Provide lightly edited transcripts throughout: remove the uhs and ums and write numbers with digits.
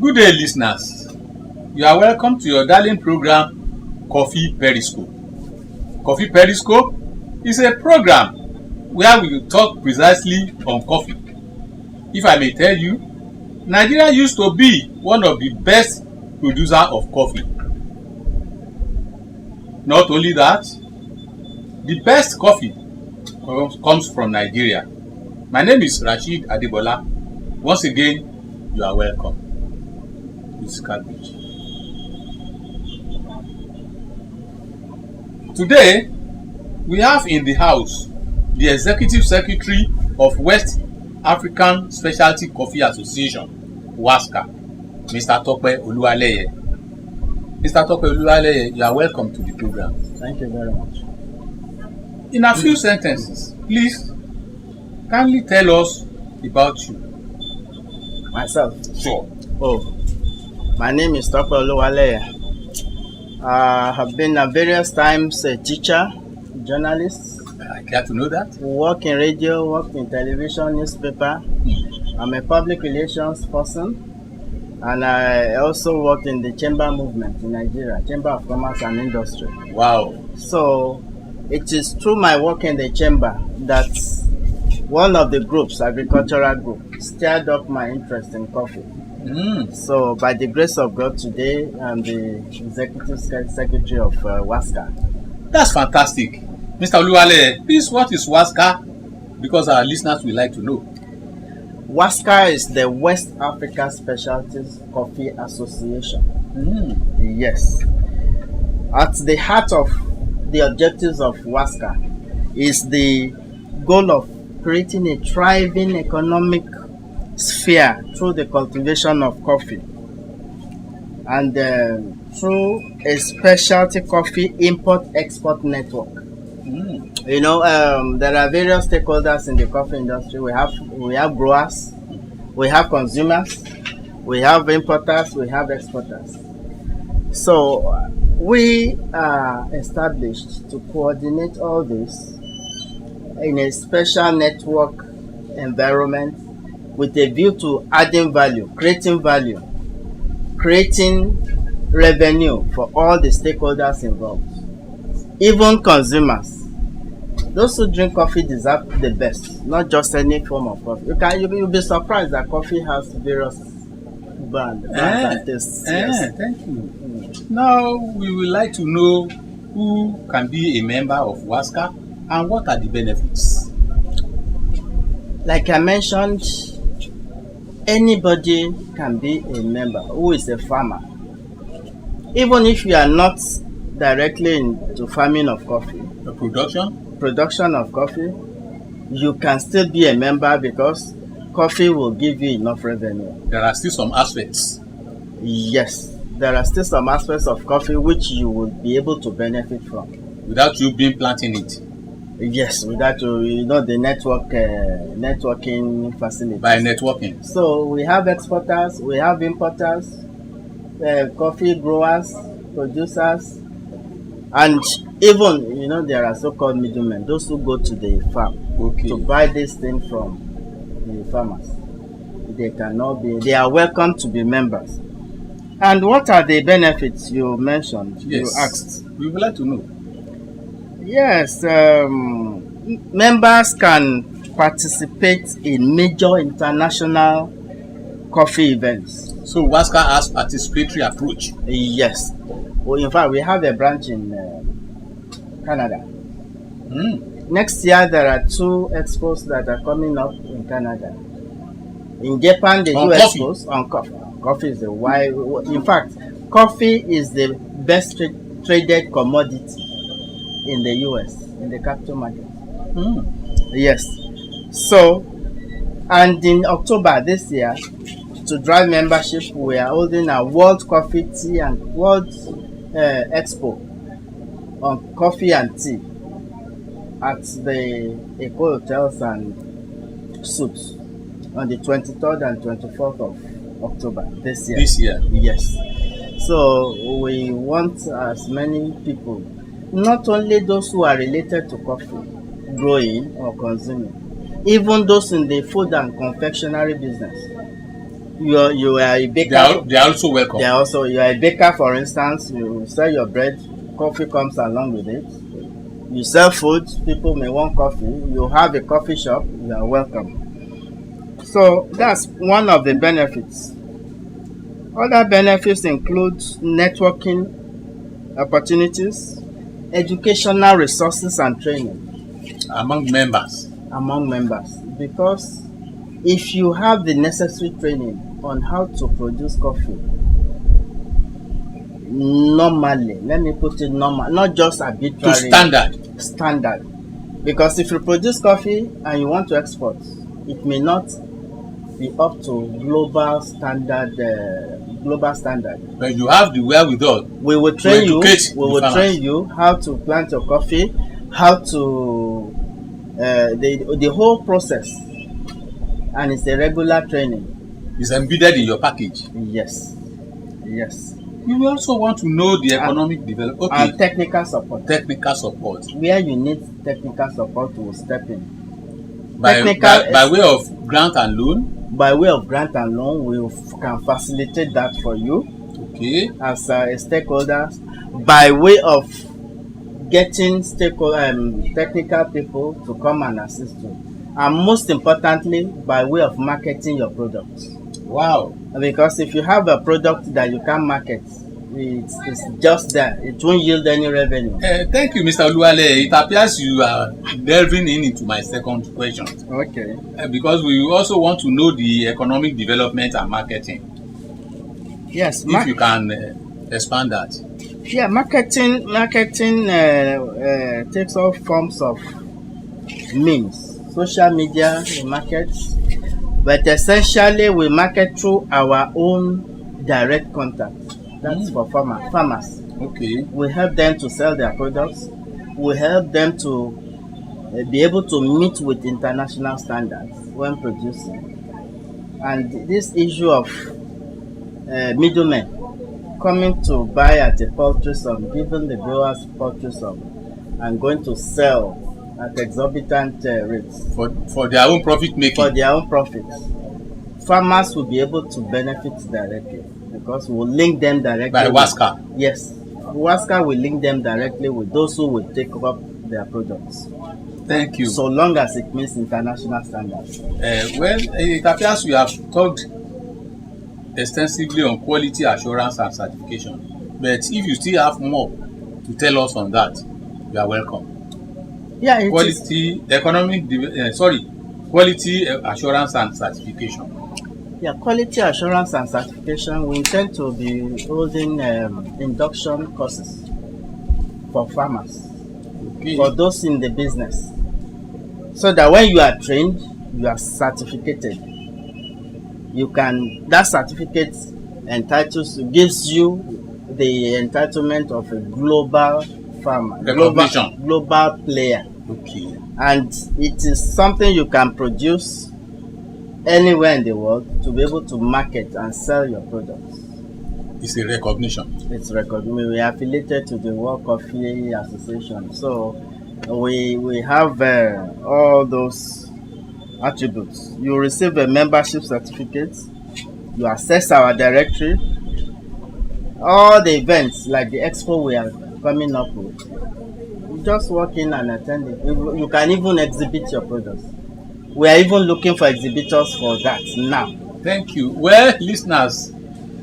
Good day, listeners. You are welcome to your darling program, Cofee Periscope. Cofee Periscope is a program where we will talk precisely on coffee. If I may tell you, Nigeria used to be one of the best producers of coffee. Not only that, the best coffee comes from Nigeria. My name is Rashid Adebola. Once again, you are welcome. It's cabbage. Today, we have in the house the Executive Secretary of West African Specialty Coffee Association, WASCA, Mr. Tope Oluwaleye. Mr. Tope Oluwaleye, you are welcome to the program. Thank you very much. In a few sentences, please kindly tell us about you. Myself? Sure. My name is Tope Oluwaleye. I have been at various times a teacher, journalist. I care to know that. Work in radio, work in television, newspaper. I'm a public relations person, and I also worked in the chamber movement in Nigeria, Chamber of Commerce and Industry. Wow. So it is through my work in the chamber that one of the groups, agricultural group, stirred up my interest in coffee. So by the grace of God, today I'm the Executive Secretary of WASCA. That's fantastic. Mr. Oluwaleye, please, what is WASCA? Because our listeners would like to know. WASCA is the West Africa Specialties Coffee Association. Yes. At the heart of the objectives of WASCA is the goal of creating a thriving economic sphere through the cultivation of coffee and through a specialty coffee import-export network. You know, there are various stakeholders in the coffee industry. We have growers, we have consumers, we have importers, we have exporters. So we are established to coordinate all this in a special network environment with a view to adding value, creating revenue for all the stakeholders involved, even consumers. Those who drink coffee deserve the best, not just any form of coffee. You'll be surprised that coffee has various brands and tastes. Yes. Thank you. Now we would like to know who can be a member of WASCA and what are the benefits. Like I mentioned, anybody can be a member who is a farmer. Even if you are not directly into farming of coffee, The production of coffee, you can still be a member because coffee will give you enough revenue. There are still some aspects. Yes, there are still some aspects of coffee which you will be able to benefit from. Without you being planting it. Yes, without the networking facility. By networking. So we have exporters, we have importers, coffee growers, producers, and even there are so-called middlemen, those who go to the farm to buy this thing from the farmers. They are welcome to be members. And what are the benefits you mentioned? Yes. You asked. We would like to know. Yes, members can participate in major international coffee events. So WASCA has participatory approach. Yes. Well, in fact, we have a branch in Canada. Next year, there are 2 expos that are coming up in Canada. In Japan, they do expos on coffee. Coffee is in fact, coffee is the best traded commodity in the US, in the capital market. Yes. So, and in October this year, to drive membership, we are holding a World Coffee Tea and World Expo on coffee and tea at the Eco Hotels and Suites on the 23rd and 24th of October this year. This year? Yes. So we want as many people, not only those who are related to coffee growing or consuming, even those in the food and confectionery business, You are a baker. They are also welcome. You are a baker, for instance. You sell your bread, coffee comes along with it. You sell food, people may want coffee. You have a coffee shop, you are welcome. So that's one of the benefits. Other benefits include networking opportunities, educational resources and training among members. Because if you have the necessary training on how to produce coffee normally, let me put it normal, not just arbitrary, to standard. Because if you produce coffee and you want to export, it may not be up to global standard. But you have the wherewithal. We will train you. We will train you how to plant your coffee, how to the whole process, and it's a regular training. It's embedded in your package. Yes. You also want to know the economic development. Okay. And technical support. Where you need technical support, we will step in. By way of grant and loan. By way of grant and loan, we can facilitate that for you. Okay. As a stakeholder, by way of getting technical people to come and assist you, and most importantly, by way of marketing your products. Wow. Because if you have a product that you can't market, it's just there. It won't yield any revenue. Thank you, Mr. Oluwale. It appears you are delving into my second question. Okay. Because we also want to know the economic development and marketing. Yes. If you can expand that. Yeah, marketing takes all forms of means. Social media, we market. But essentially, we market through our own direct contact. That's for farmers. Okay. We help them to sell their products. We help them to be able to meet with international standards when producing. And this issue of middlemen coming to buy at a poultry sum, giving the growers poultry sum, and going to sell at exorbitant rates for their own profit making. For their own profits, farmers will be able to benefit directly because we'll link them directly by WASCA. Yes, WASCA will link them directly with those who will take up their products. Thank you. So long as it meets international standards. Well, it appears we have talked extensively on quality assurance and certification. But if you still have more to tell us on that, you are welcome. Yeah, quality assurance and certification. Yeah, quality assurance and certification. We intend to be holding induction courses for farmers, for those in the business, so that when you are trained, you are certificated. That certificate gives you the entitlement of a global farmer, global player. Okay. And it is something you can produce anywhere in the world to be able to market and sell your products. It's a recognition. It's recognition. We are affiliated to the World Coffee Association, so we have all those attributes. You receive a membership certificate. You access our directory. All the events like the expo we are coming up with, you just walk in and attend it. You can even exhibit your products. We are even looking for exhibitors for that now. Thank you. Well, listeners,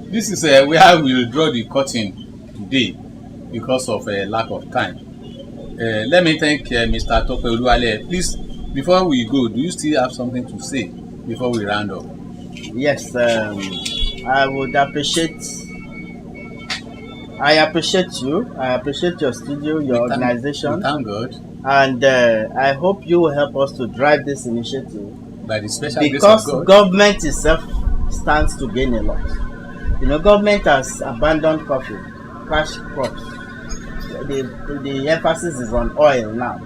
this is where we will draw the curtain today because of a lack of time. Let me thank Mr. Tope Oluwale. Please, before we go, do you still have something to say before we round up? Yes, I would appreciate. I appreciate you. I appreciate your studio, your organization. Thank God. And I hope you will help us to drive this initiative. By the special grace of God. Because government itself stands to gain a lot. You know, government has abandoned coffee, cash crops. The emphasis is on oil now.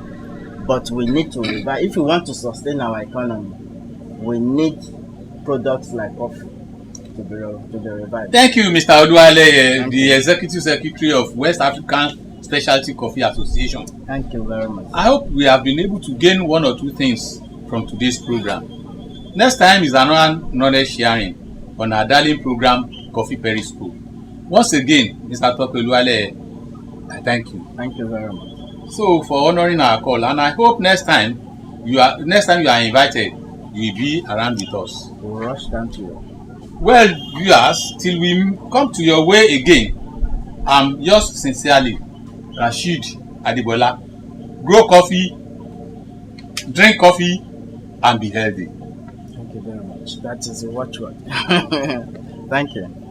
But we need to revive. If we want to sustain our economy, we need products like coffee to be revived. Thank you, Mr. Oluwale, the Executive Secretary of West African Specialty Coffee Association. Thank you very much. I hope we have been able to gain one or two things from today's program. Next time is another knowledge sharing. on our darling program, Cofee Periscope. Once again, Mr. Topeluwale, I thank you. Thank you very much. So for honoring our call, and I hope next time you are invited, you will be around with us. We'll rush down to you. Well, viewers, till we come to your way again, I'm yours sincerely, Rashid Adibola. Grow coffee, drink coffee, and be healthy. Thank you very much. That is a watchword. Thank you.